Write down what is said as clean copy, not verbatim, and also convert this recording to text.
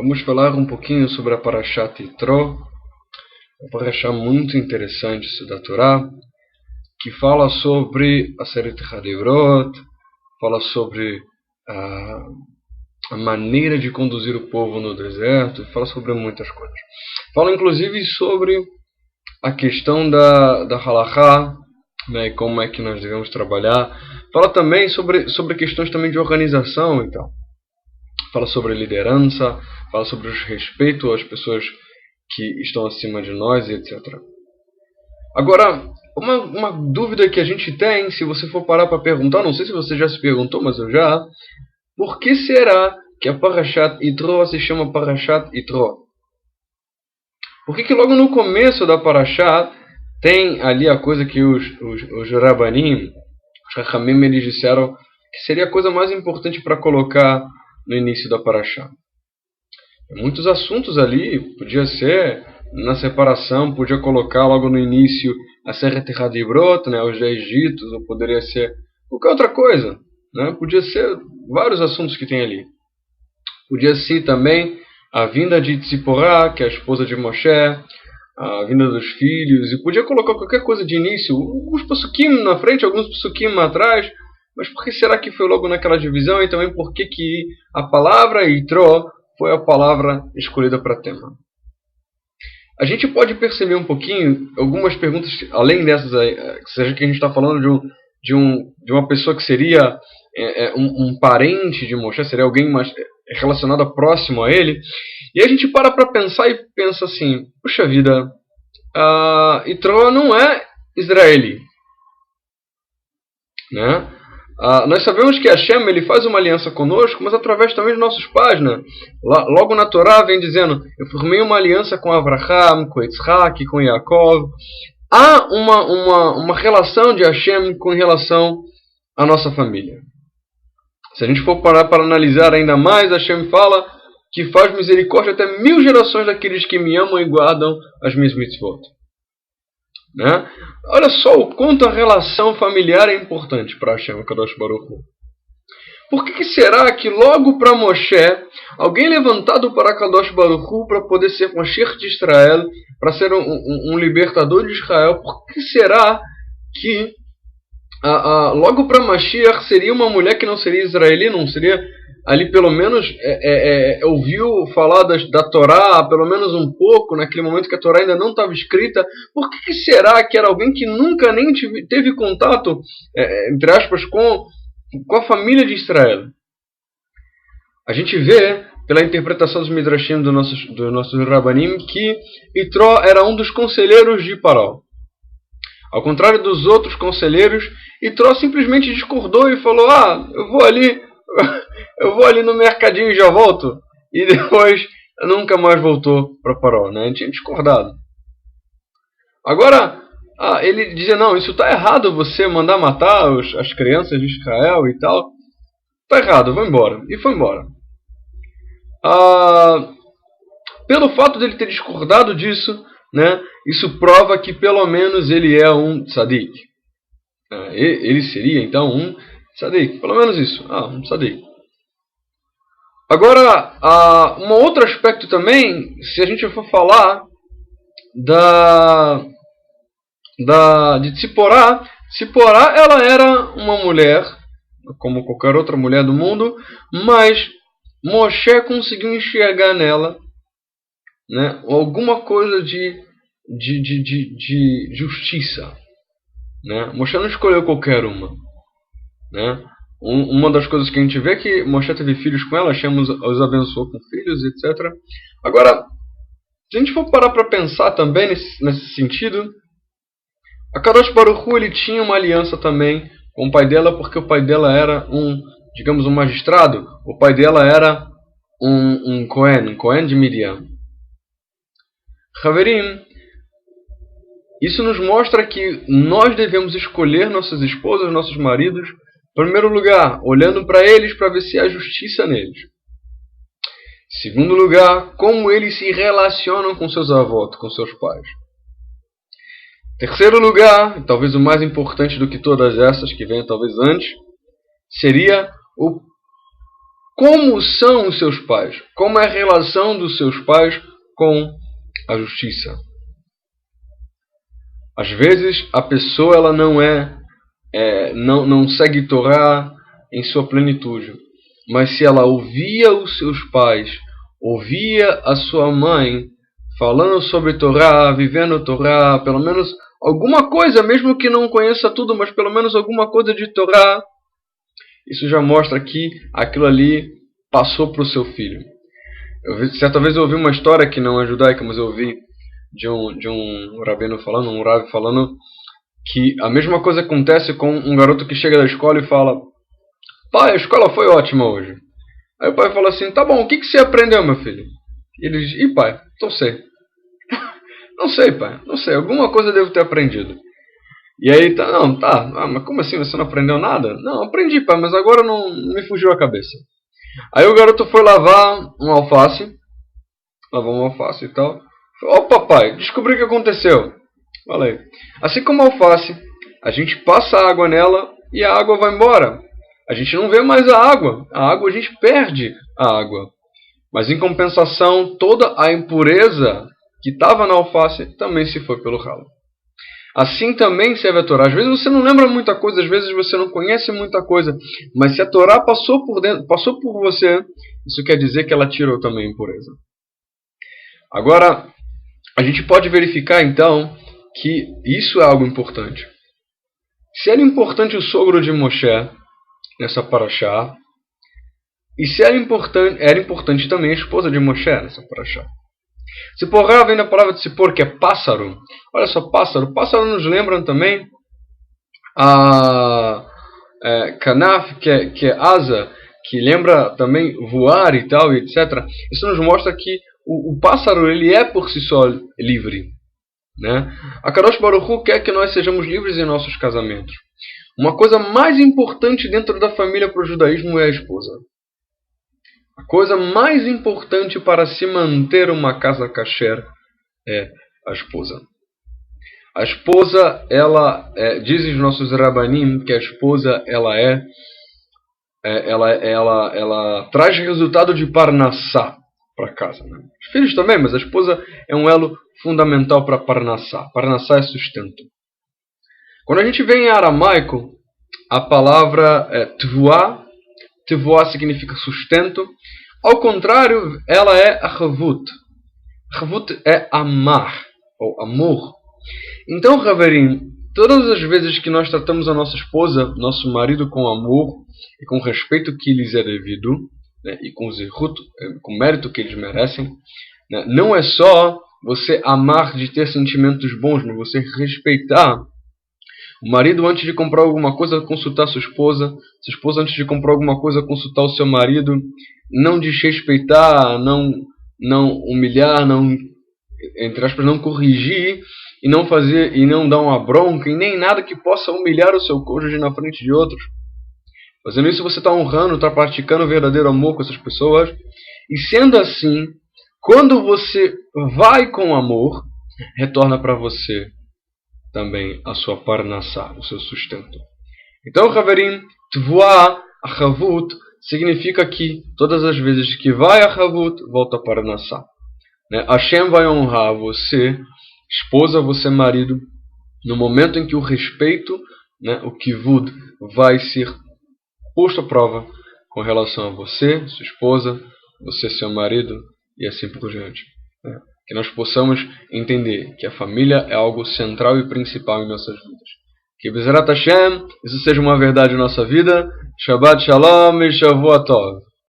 Vamos falar um pouquinho sobre a Parashat Yitro, uma Parashá muito interessante da Torá, que fala sobre a Aseret Hadevrot, fala sobre a maneira de conduzir o povo no deserto, fala sobre muitas coisas. Fala inclusive sobre a questão da halachá, né, como é que nós devemos trabalhar. Fala também sobre questões também de organização, então. Fala sobre liderança, fala sobre o respeito às pessoas que estão acima de nós, etc. Agora, uma dúvida que a gente tem, se você for parar para perguntar, não sei se você já se perguntou, mas eu já, por que será que a Parashat Yitro se chama Parashat Yitro? Por que logo no começo da Parashat tem ali a coisa que os Rabanim, os Chachamim, eles disseram que seria a coisa mais importante para colocar no início da Parashat? Muitos assuntos ali, podia ser na separação, podia colocar logo no início a Aseret Hadevrot, né, os 10 ditos, ou poderia ser qualquer outra coisa, né? Podia ser vários assuntos que tem ali. Podia ser também a vinda de Tzipporá, que é a esposa de Moshe, a vinda dos filhos, e podia colocar qualquer coisa de início, alguns pasukim na frente, alguns pasukim atrás, mas por que será que foi logo naquela divisão? E também por que a palavra Yitro foi a palavra escolhida para tema? A gente pode perceber um pouquinho algumas perguntas, além dessas aí, seja que a gente está falando de uma pessoa que seria um parente de Moshe, seria alguém mais relacionado próximo a ele, e a gente para pensar e pensa assim, puxa vida, Yitro não é israeli, né? Nós sabemos que Hashem ele faz uma aliança conosco, mas através também dos nossos pais, né? Logo na Torá vem dizendo, eu formei uma aliança com Avraham, com Yitzhak, com Yaakov. Há uma relação de Hashem com relação à nossa família. Se a gente for parar para analisar ainda mais, Hashem fala que faz misericórdia até 1000 gerações daqueles que me amam e guardam as minhas mitzvot. Né? Olha só o quanto a relação familiar é importante para Hashem Kadosh Baruch Hu. Por que será que logo para Moshe, alguém levantado para Kadosh Baruch Hu para poder ser Mashiach de Israel, para ser um libertador de Israel, por que será que logo para Mashiach seria uma mulher que não seria israelita, não seria ali pelo menos ouviu falar da Torá, pelo menos um pouco, naquele momento que a Torá ainda não estava escrita? Por que será que era alguém que nunca nem teve contato, entre aspas, com a família de Israel? A gente vê, pela interpretação dos Midrashim dos nossos Rabanim, que Yitro era um dos conselheiros de Paró. Ao contrário dos outros conselheiros, Yitro simplesmente discordou e falou, eu vou ali no mercadinho e já volto. E depois nunca mais voltou para Paró, né? A gente tinha discordado. Agora, ele dizia, não, isso está errado, você mandar matar as crianças de Israel e tal. Está errado, vou embora. E foi embora. Pelo fato dele ter discordado disso, né, isso prova que pelo menos ele é um tzadik. Ele seria então um tzadik. Pelo menos isso, um tzadik. Agora, um outro aspecto também, se a gente for falar de Tzipporá, Tzipporá ela era uma mulher, como qualquer outra mulher do mundo, mas Moshe conseguiu enxergar nela, né, alguma coisa de justiça. Né? Moshe não escolheu qualquer uma. Né? Uma das coisas que a gente vê é que Moshe teve filhos com ela, Hashem os abençoou com filhos, etc. Agora, se a gente for parar para pensar também nesse sentido, a Kadosh Baruch Hu, ele tinha uma aliança também com o pai dela, porque o pai dela era um magistrado, o pai dela era um Cohen de Midian. Haverim, isso nos mostra que nós devemos escolher nossas esposas, nossos maridos, em primeiro lugar, olhando para eles para ver se há justiça neles. Em segundo lugar, como eles se relacionam com seus avós, com seus pais. Em terceiro lugar, talvez o mais importante do que todas essas, que vem talvez antes, seria como são os seus pais, como é a relação dos seus pais com a justiça. Às vezes a pessoa ela não segue Torá em sua plenitude, mas se ela ouvia os seus pais, ouvia a sua mãe falando sobre Torá, vivendo Torá, pelo menos alguma coisa, mesmo que não conheça tudo, mas pelo menos alguma coisa de Torá, isso já mostra que aquilo ali passou para o seu filho. Certa vez eu ouvi uma história que não é judaica, mas eu ouvi de um rabino falando, um rabi falando, que a mesma coisa acontece com um garoto que chega da escola e fala: pai, a escola foi ótima hoje. Aí o pai fala assim: tá bom, o que você aprendeu, meu filho? E ele diz: ih, pai, não sei. Não sei, pai, não sei, alguma coisa eu devo ter aprendido. E aí, mas como assim, você não aprendeu nada? Não, aprendi, pai, mas agora não me fugiu a cabeça. Aí o garoto foi lavar um alface, e tal. Ô papai, descobri o que aconteceu. Falei, assim como a alface, a gente passa água nela e a água vai embora. A gente não vê mais a água a gente perde a água. Mas em compensação, toda a impureza que estava na alface também se foi pelo ralo. Assim também serve a Torá. Às vezes você não lembra muita coisa, às vezes você não conhece muita coisa, mas se a Torá passou por você, isso quer dizer que ela tirou também a impureza. Agora, a gente pode verificar então que isso é algo importante. Se era importante o sogro de Moshe nessa paraxá, e se era importante também a esposa de Moshe nessa paraxá. Siporá vem da palavra de Sipor, que é pássaro. Olha só, pássaro. Pássaro nos lembra também a Kanaf, que é asa, que lembra também voar e tal, e etc. Isso nos mostra que o pássaro ele é por si só livre. Né? A Kadosh Baruch Hu quer que nós sejamos livres em nossos casamentos. Uma coisa mais importante dentro da família para o judaísmo é a esposa. A coisa mais importante para se manter uma casa kasher é a esposa. A esposa, dizem os nossos rabanim que a esposa ela traz resultado de parnassá para casa. Né? Os filhos também, mas a esposa é um elo fundamental para parnassá. Parnassá é sustento. Quando a gente vê em aramaico, a palavra é tvuá. Tvuá significa sustento. Ao contrário, ela é achavut. Achavut é amar, ou amor. Então, Haverim, todas as vezes que nós tratamos a nossa esposa, nosso marido com amor e com respeito que lhes é devido, né, e com zehut, com o mérito que eles merecem, né, não é só você amar de ter sentimentos bons, mas você respeitar. O marido, antes de comprar alguma coisa, consultar sua esposa antes de comprar alguma coisa, consultar o seu marido, não desrespeitar, não humilhar, não, entre aspas, não corrigir e não dar uma bronca e nem nada que possa humilhar o seu cônjuge na frente de outros. Fazendo isso, você está honrando, está praticando o verdadeiro amor com essas pessoas. E sendo assim, quando você vai com amor, retorna para você também a sua parnassá, o seu sustento. Então, Haverim, Tvuá, Achavut, significa que todas as vezes que vai a Achavut, volta para Parnassá. Né? Hashem vai honrar você, esposa, você marido, no momento em que o respeito, né, o kivud, vai ser posto à prova com relação a você, sua esposa, você, seu marido, e assim por diante. Né? Que nós possamos entender que a família é algo central e principal em nossas vidas. Que Bezrat Hashem, isso seja uma verdade em nossa vida. Shabbat Shalom e Shavua Tov.